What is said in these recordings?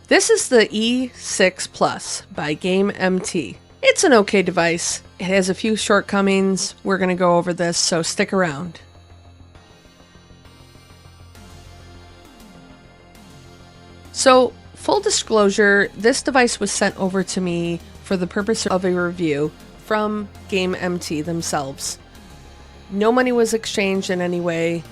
This is the E6 Plus by GameMT. It's an okay device. It has a few shortcomings. We're going to go over this, so stick around. So, full disclosure, this device was sent over to me for the purpose of a review from GameMT themselves. No money was exchanged in any way.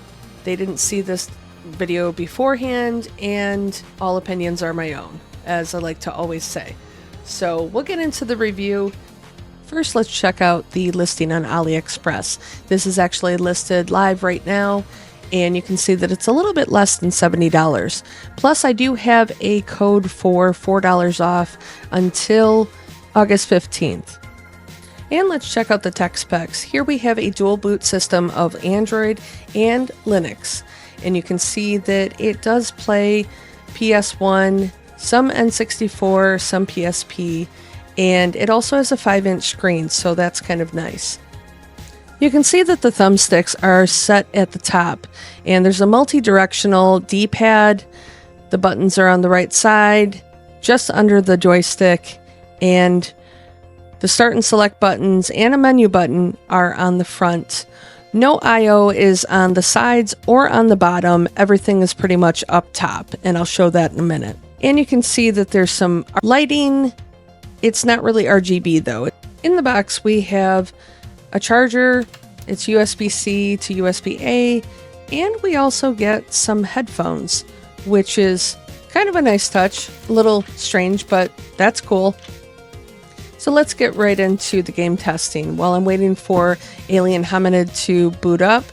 They didn't see this video beforehand, and all opinions are my own, as I like to always say. So we'll get into the review. First, let's check out the listing on AliExpress. This is actually listed live right now, and you can see that it's a little bit less than $70. Plus, I do have a code for $4 off until August 15th. And let's check out the tech specs. Here we have a dual boot system of Android and Linux. And you can see that it does play PS1, some N64, some PSP, and it also has a 5-inch screen, so that's kind of nice. You can see that the thumbsticks are set at the top, and there's a multi-directional D-pad. The buttons are on the right side, just under the joystick, and the start and select buttons and a menu button are on the front. No I/O is on the sides or on the bottom. Everything is pretty much up top, and I'll show that in a minute. And you can see that there's some lighting. It's not really RGB though. In the box we have a charger. It's USB-C to USB-A, and we also get some headphones, which is kind of a nice touch. A little strange, but that's cool. So let's get right into the game testing. While I'm waiting for Alien Hominid to boot up,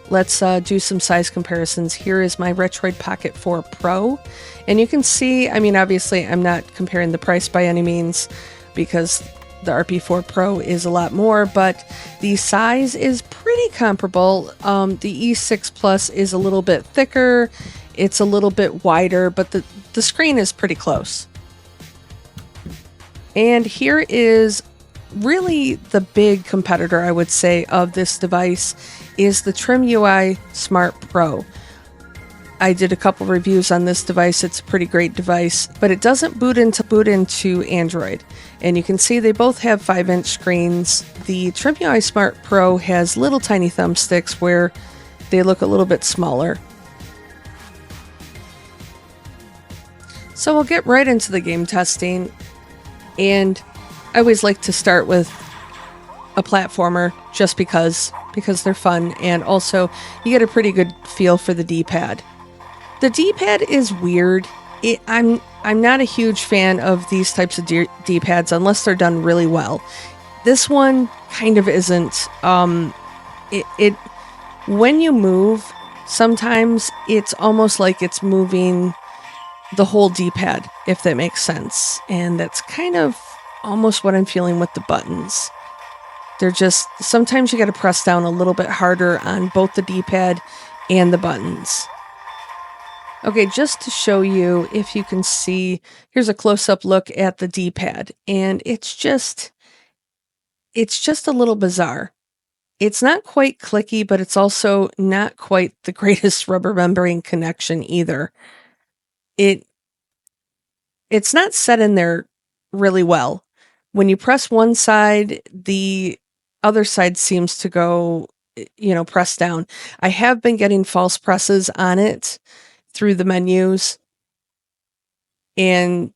let's do some size comparisons. Here is my Retroid Pocket 4 Pro. And you can see, I mean, obviously I'm not comparing the price by any means because the RP4 Pro is a lot more, but the size is pretty comparable. The E6 Plus is a little bit thicker. It's a little bit wider, but the screen is pretty close. And here is really the big competitor, I would say, of this device is the Trim UI Smart Pro. I did a couple reviews on this device. It's a pretty great device, but it doesn't boot into Android. And you can see they both have 5-inch screens. The Trim UI Smart Pro has little tiny thumbsticks where they look a little bit smaller. So we'll get right into the game testing. And I always like to start with a platformer just because they're fun, and also you get a pretty good feel for the D-pad. The D-pad is weird. I'm not a huge fan of these types of D-pads unless they're done really well. This one kind of isn't. When you move, sometimes it's almost like it's moving the whole D-pad, if that makes sense. And that's kind of almost what I'm feeling with the buttons. They're just, sometimes you got to press down a little bit harder on both the D-pad and the buttons. Okay, just to show you, if you can see, here's a close-up look at the D-pad, and it's just a little bizarre. It's not quite clicky, but it's also not quite the greatest rubber membrane connection either. It's not set in there really well. When you press one side, the other side seems to go, press down. I have been getting false presses on it through the menus. And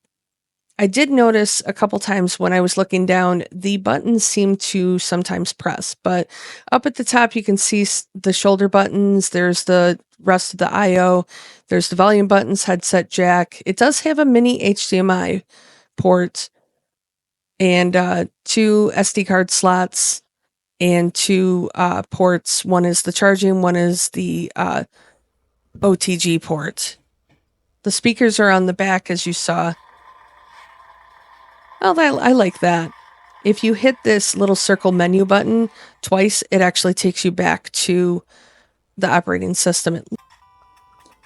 I did notice a couple times when I was looking down, the buttons seem to sometimes press. But up at the top, you can see the shoulder buttons. There's the rest of the I/O. There's the volume buttons, headset jack. It does have a mini HDMI port and 2 SD card slots and 2 ports. One is the charging, one is the OTG port. The speakers are on the back, as you saw. Oh, I like that. If you hit this little circle menu button twice, it actually takes you back to the operating system.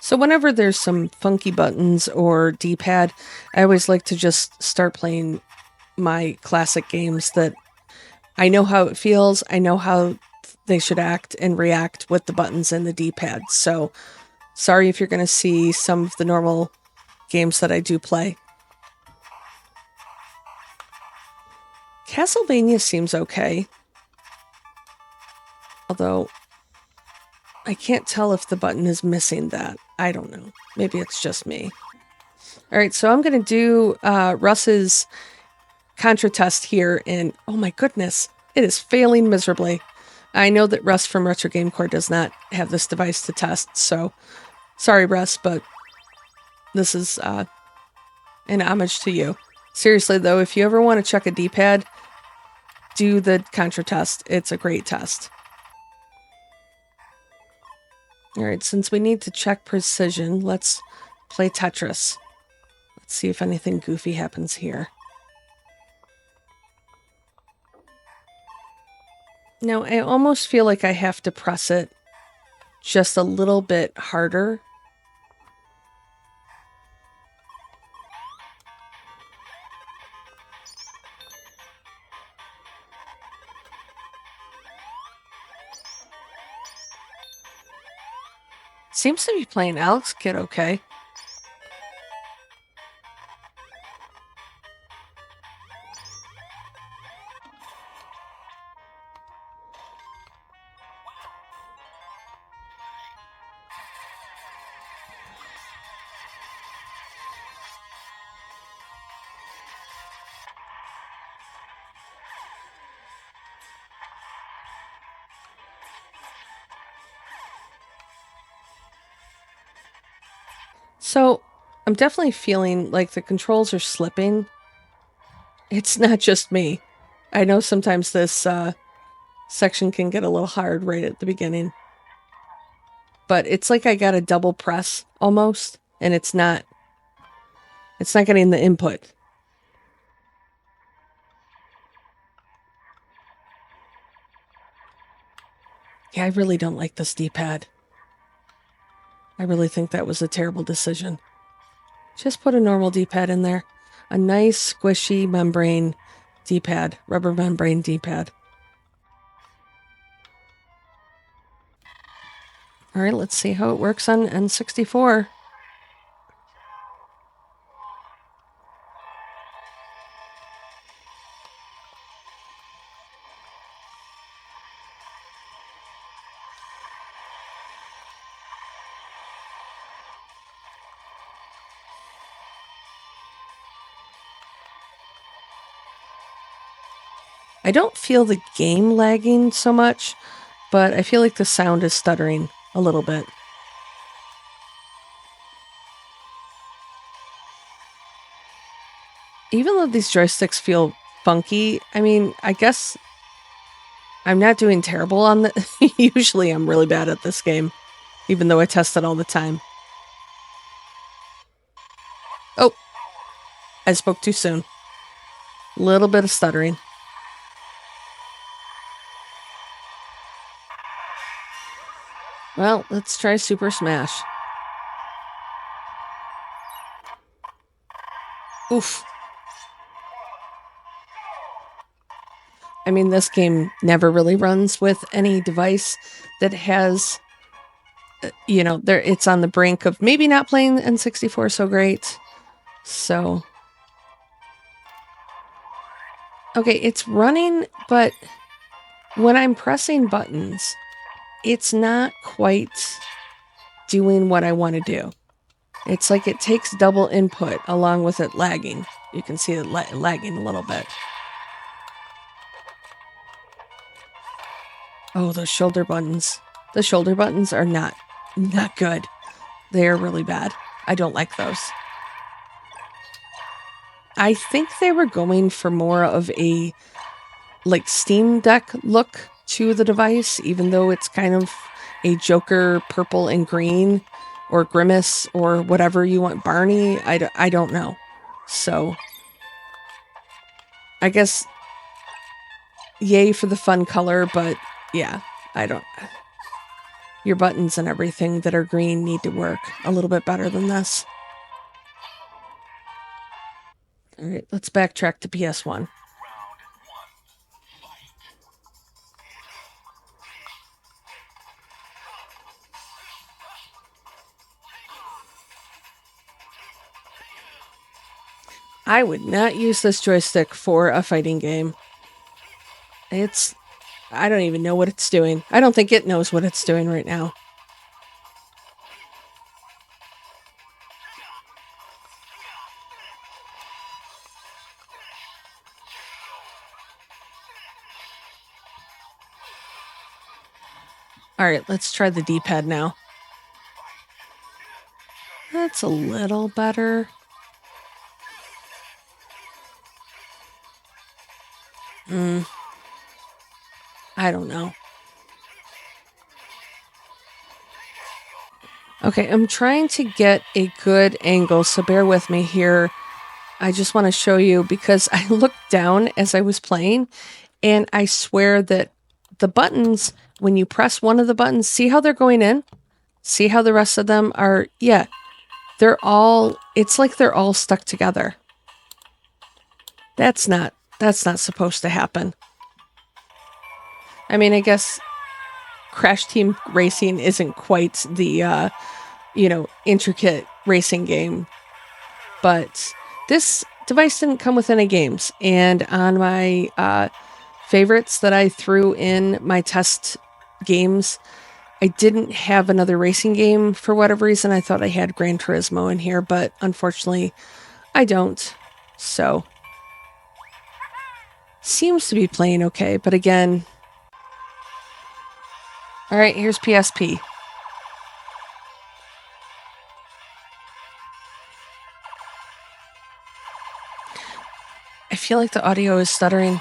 So whenever there's some funky buttons or D-pad, I always like to just start playing my classic games that I know how it feels. I know how they should act and react with the buttons and the D-pad. So sorry if you're going to see some of the normal games that I do play. Castlevania seems okay. Although, I can't tell if the button is missing that. I don't know. Maybe it's just me. Alright, so I'm going to do Russ's Contra test here, and oh my goodness, it is failing miserably. I know that Russ from Retro Game Core does not have this device to test, so sorry, Russ, but this is an homage to you. Seriously, though, if you ever want to check a D-pad, do the Contra test. It's a great test. Alright, since we need to check precision, let's play Tetris. Let's see if anything goofy happens here. Now, I almost feel like I have to press it just a little bit harder. Seems to be playing Alex Kidd okay. So, I'm definitely feeling like the controls are slipping. It's not just me. I know sometimes this section can get a little hard right at the beginning. But it's like I got a double press almost, and it's not getting the input. Yeah, I really don't like this D-pad. I really think that was a terrible decision. Just put a normal D-pad in there. A nice, squishy membrane D-pad. Rubber membrane D-pad. Alright, let's see how it works on N64. I don't feel the game lagging so much, but I feel like the sound is stuttering a little bit. Even though these joysticks feel funky, I mean, I guess I'm not doing terrible on the... Usually I'm really bad at this game, even though I test it all the time. Oh, I spoke too soon. Little bit of stuttering. Well, let's try Super Smash. Oof. I mean, this game never really runs with any device that has, it's on the brink of maybe not playing N64 so great. So, okay, it's running, but when I'm pressing buttons, it's not quite doing what I want to do. It's like it takes double input along with it lagging. You can see it lagging a little bit. Oh, those shoulder buttons. The shoulder buttons are not good. They are really bad. I don't like those. I think they were going for more of a like Steam Deck look to the device, even though it's kind of a Joker purple and green or Grimace or whatever you want. Barney, I don't know. So I guess yay for the fun color, but yeah, I don't... Your buttons and everything that are green need to work a little bit better than this. Alright, let's backtrack to PS1. I would not use this joystick for a fighting game. I don't even know what it's doing. I don't think it knows what it's doing right now. All right, let's try the D-pad now. That's a little better. I don't know. Okay, I'm trying to get a good angle, so bear with me here. I just want to show you because I looked down as I was playing, and I swear that the buttons, when you press one of the buttons, see how they're going in? See how the rest of them are? Yeah, it's like they're all stuck together. That's not supposed to happen. I mean, I guess Crash Team Racing isn't quite the, intricate racing game, but this device didn't come with any games. And on my favorites that I threw in my test games, I didn't have another racing game for whatever reason. I thought I had Gran Turismo in here, but unfortunately I don't. So, seems to be playing okay, but again... Alright, here's PSP. I feel like the audio is stuttering.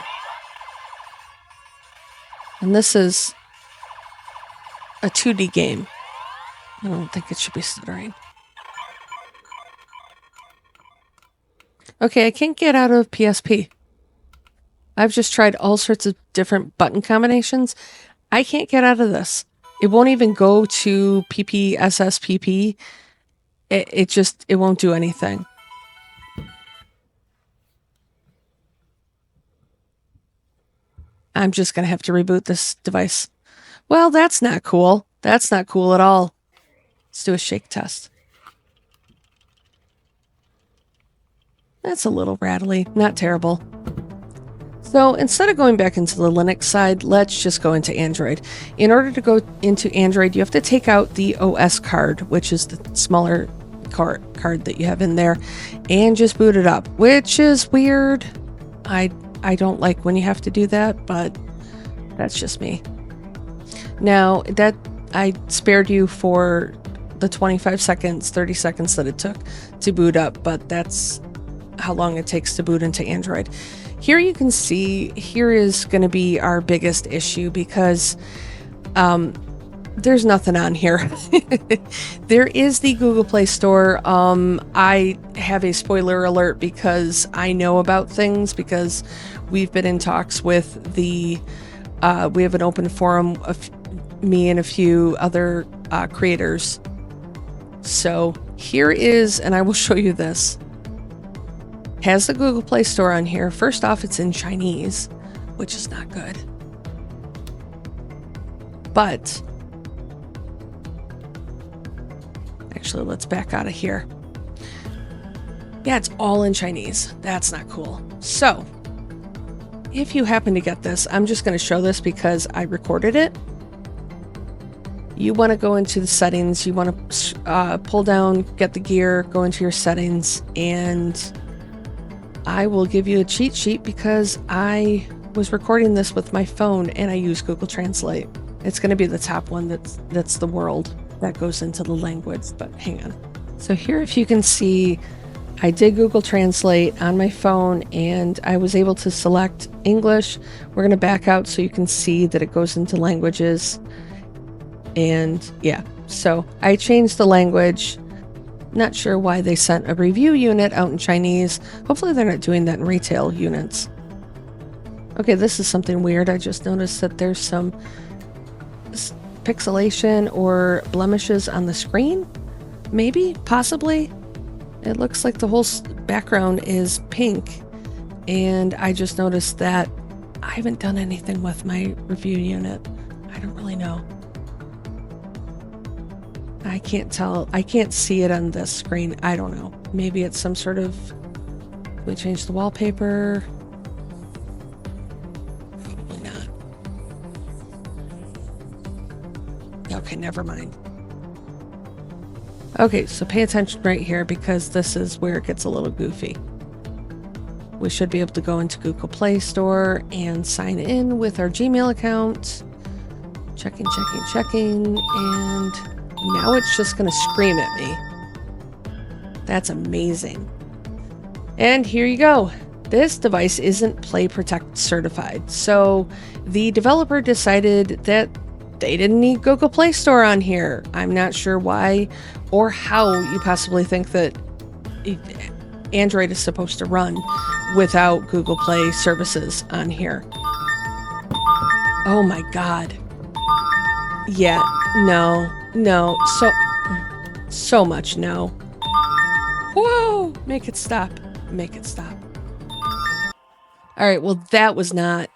And this is a 2D game. I don't think it should be stuttering. Okay, I can't get out of PSP. I've just tried all sorts of different button combinations. I can't get out of this. It won't even go to PPSSPP. It won't do anything. I'm just going to have to reboot this device. Well, that's not cool. That's not cool at all. Let's do a shake test. That's a little rattly. Not terrible. So instead of going back into the Linux side, let's just go into Android. In order to go into Android, you have to take out the OS card, which is the smaller card that you have in there, and just boot it up, which is weird. I don't like when you have to do that, but that's just me. Now, that I spared you for the 25 seconds, 30 seconds that it took to boot up, but that's how long it takes to boot into Android. Here you can see, here is going to be our biggest issue because there's nothing on here. There is the Google Play Store. I have a spoiler alert because I know about things because we've been in talks with we have an open forum of me and a few other creators. So here is, and I will show you this. Has the Google Play Store on here. First off, it's in Chinese, which is not good. But actually, let's back out of here. Yeah, it's all in Chinese. That's not cool. So if you happen to get this, I'm just going to show this because I recorded it. You want to go into the settings. You want to pull down, get the gear, go into your settings, and I will give you a cheat sheet because I was recording this with my phone and I use Google Translate. It's going to be the top one that's the world that goes into the language, but hang on. So here, if you can see, I did Google Translate on my phone and I was able to select English. We're going to back out so you can see that it goes into languages. And yeah, so I changed the language. Not sure why they sent a review unit out in Chinese. Hopefully they're not doing that in retail units. Okay, this is something weird. I just noticed that there's some pixelation or blemishes on the screen. Maybe, possibly. It looks like the whole background is pink. And I just noticed that I haven't done anything with my review unit. I don't really know. I can't tell. I can't see it on this screen. I don't know. Maybe it's some sort of Can we change the wallpaper? Probably not. Okay, never mind. Okay, so pay attention right here because this is where it gets a little goofy. We should be able to go into Google Play Store and sign in with our Gmail account. Checking, and now it's just going to scream at me. That's amazing. And here you go. This device isn't Play Protect certified, so the developer decided that they didn't need Google Play Store on here. I'm not sure why or how you possibly think that Android is supposed to run without Google Play services on here. Oh my God. Yeah, no, so much no. Whoa, make it stop. All right, well, that was not...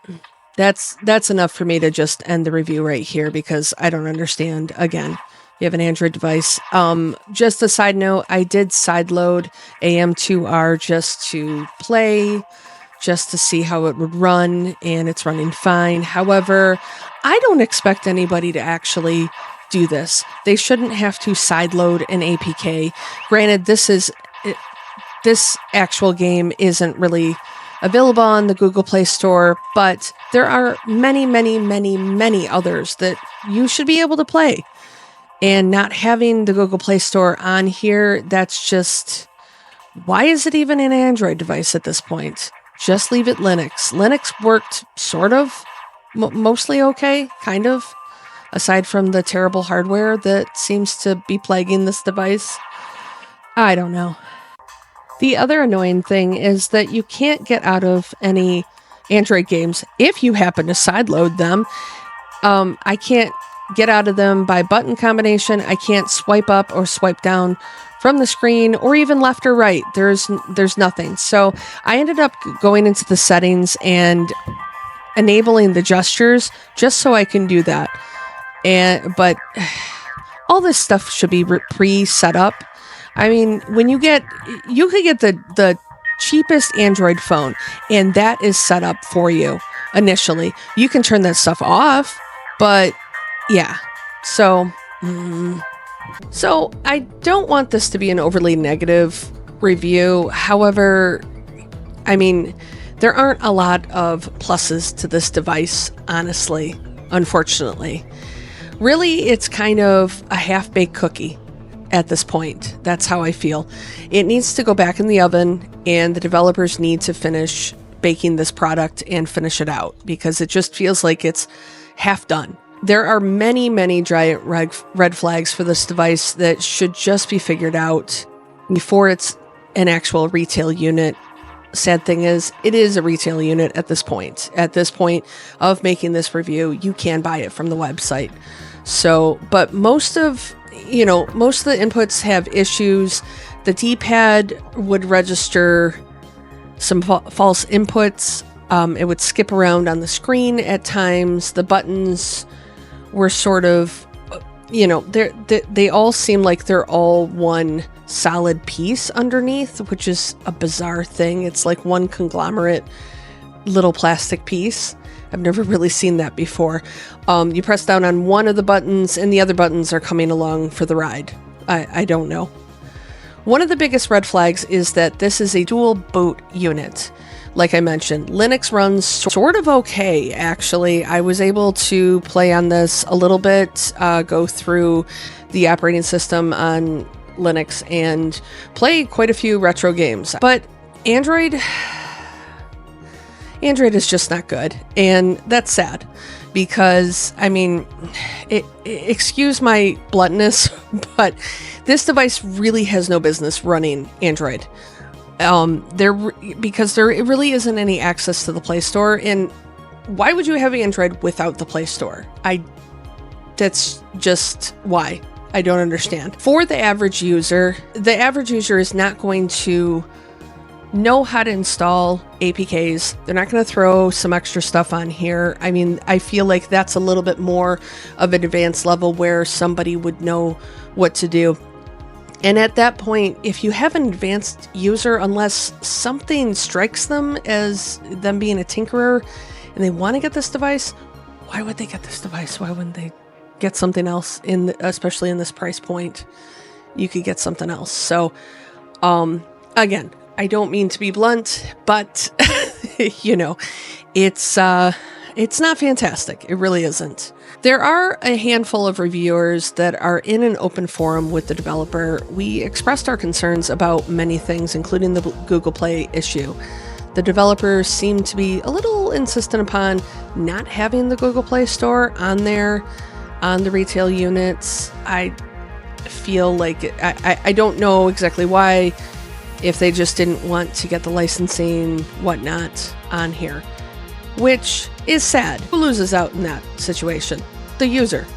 That's enough for me to just end the review right here because I don't understand. Again, you have an Android device. Just a side note, I did sideload AM2R just to play, just to see how it would run, and it's running fine. However, I don't expect anybody to actually do this. They shouldn't have to sideload an APK. Granted, this actual game isn't really available on the Google Play Store, but there are many others that you should be able to play. And not having the Google Play Store on here, that's just... Why is it even an Android device at this point? Just leave it Linux. Linux worked sort of, mostly okay, kind of, aside from the terrible hardware that seems to be plaguing this device. I don't know. The other annoying thing is that you can't get out of any Android games if you happen to sideload them. I can't get out of them by button combination. I can't swipe up or swipe down from the screen or even left or right. There's nothing. So I ended up going into the settings and enabling the gestures just so I can do that. But all this stuff should be pre-set up. I mean, you could get the cheapest Android phone, and that is set up for you initially. You can turn that stuff off, but yeah. So I don't want this to be an overly negative review. However, I mean, there aren't a lot of pluses to this device, honestly, unfortunately. Really, it's kind of a half-baked cookie. At this point, that's how I feel. It needs to go back in the oven, and the developers need to finish baking this product and finish it out because it just feels like it's half done. There are many giant red flags for this device that should just be figured out before it's an actual retail unit. Sad thing is, it is a retail unit at this point. At this point of making this review, you can buy it from the website. So, but most of the inputs have issues. The D-pad would register some false inputs. It would skip around on the screen at times. The buttons were sort of, they all seem like they're all one solid piece underneath, which is a bizarre thing. It's like one conglomerate little plastic piece. I've never really seen that before. You press down on one of the buttons and the other buttons are coming along for the ride. I don't know. One of the biggest red flags is that this is a dual boot unit. Like I mentioned, Linux runs sort of okay, actually. I was able to play on this a little bit, go through the operating system on Linux and play quite a few retro games. But Android is just not good, and that's sad because, I mean, excuse my bluntness, but this device really has no business running Android. Because there really isn't any access to the Play Store, and why would you have Android without the Play Store? That's just why. I don't understand. For the average user is not going to know how to install APKs. They're not going to throw some extra stuff on here. I mean, I feel like that's a little bit more of an advanced level where somebody would know what to do. And at that point, if you have an advanced user, unless something strikes them as them being a tinkerer and they want to get this device, why would they get this device? Why wouldn't they get something else, especially in this price point? You could get something else. So, again, I don't mean to be blunt, but it's not fantastic. It really isn't. There are a handful of reviewers that are in an open forum with the developer. We expressed our concerns about many things, including the Google Play issue. The developers seem to be a little insistent upon not having the Google Play Store on there, on the retail units. I feel like, I don't know exactly why, if they just didn't want to get the licensing, whatnot, on here. Which is sad. Who loses out in that situation? The user.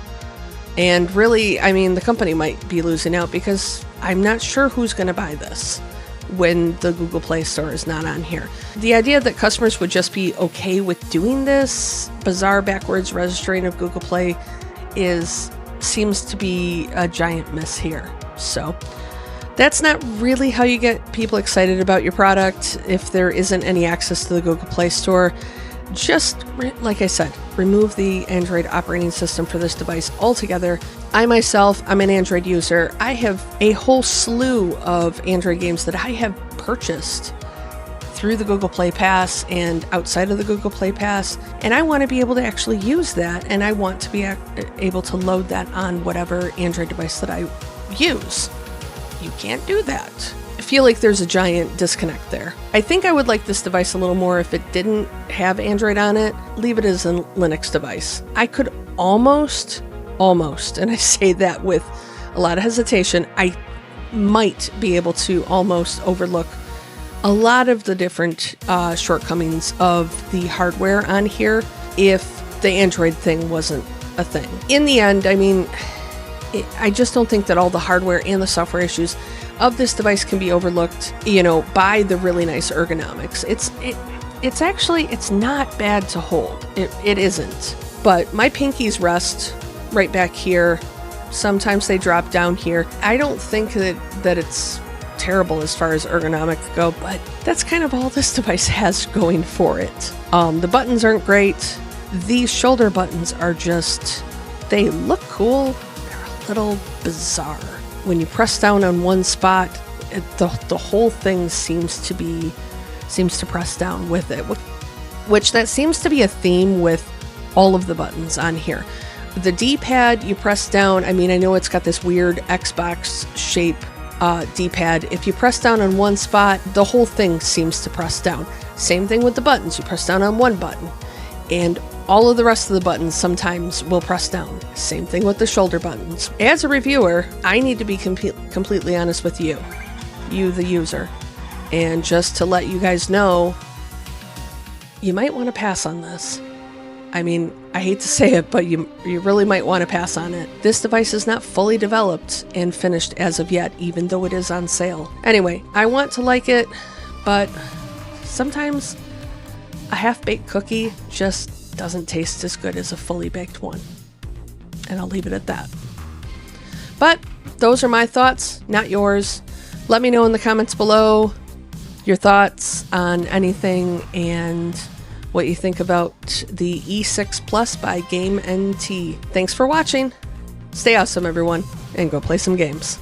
And really, I mean, the company might be losing out because I'm not sure who's going to buy this when the Google Play Store is not on here. The idea that customers would just be okay with doing this bizarre backwards registering of Google Play seems to be a giant miss here. So that's not really how you get people excited about your product if there isn't any access to the Google Play Store. Just, like I said, remove the Android operating system for this device altogether. I myself, I'm an Android user. I have a whole slew of Android games that I have purchased through the Google Play Pass and outside of the Google Play Pass, and I want to be able to actually use that, and I want to be able to load that on whatever Android device that I use. You can't do that. I feel like there's a giant disconnect there. I think I would like this device a little more if it didn't have Android on it. Leave it as a Linux device. I could almost, and I say that with a lot of hesitation, I might be able to almost overlook a lot of the different shortcomings of the hardware on here if the Android thing wasn't a thing. In the end, I mean, I just don't think that all the hardware and the software issues of this device can be overlooked, by the really nice ergonomics. It's not bad to hold. It isn't. But my pinkies rest right back here. Sometimes they drop down here. I don't think that it's terrible as far as ergonomics go, but that's kind of all this device has going for it. The buttons aren't great. These shoulder buttons are they look cool. They're a little bizarre. When you press down on one spot, the whole thing seems to press down with it, which that seems to be a theme with all of the buttons on here. The D-pad, you press down, I mean, I know it's got this weird Xbox shape D-pad. If you press down on one spot, the whole thing seems to press down. Same thing with the buttons. You press down on one button, and all of the rest of the buttons sometimes will press down. Same thing with the shoulder buttons. As a reviewer, I need to be completely honest with you, the user. And just to let you guys know, you might want to pass on this. I mean, I hate to say it, but you really might want to pass on it. This device is not fully developed and finished as of yet, even though it is on sale. Anyway, I want to like it, but sometimes a half-baked cookie just doesn't taste as good as a fully baked one. And I'll leave it at that. But those are my thoughts, not yours. Let me know in the comments below your thoughts on anything and what you think about the E6 Plus by GameMT. Thanks for watching. Stay awesome, everyone, and go play some games.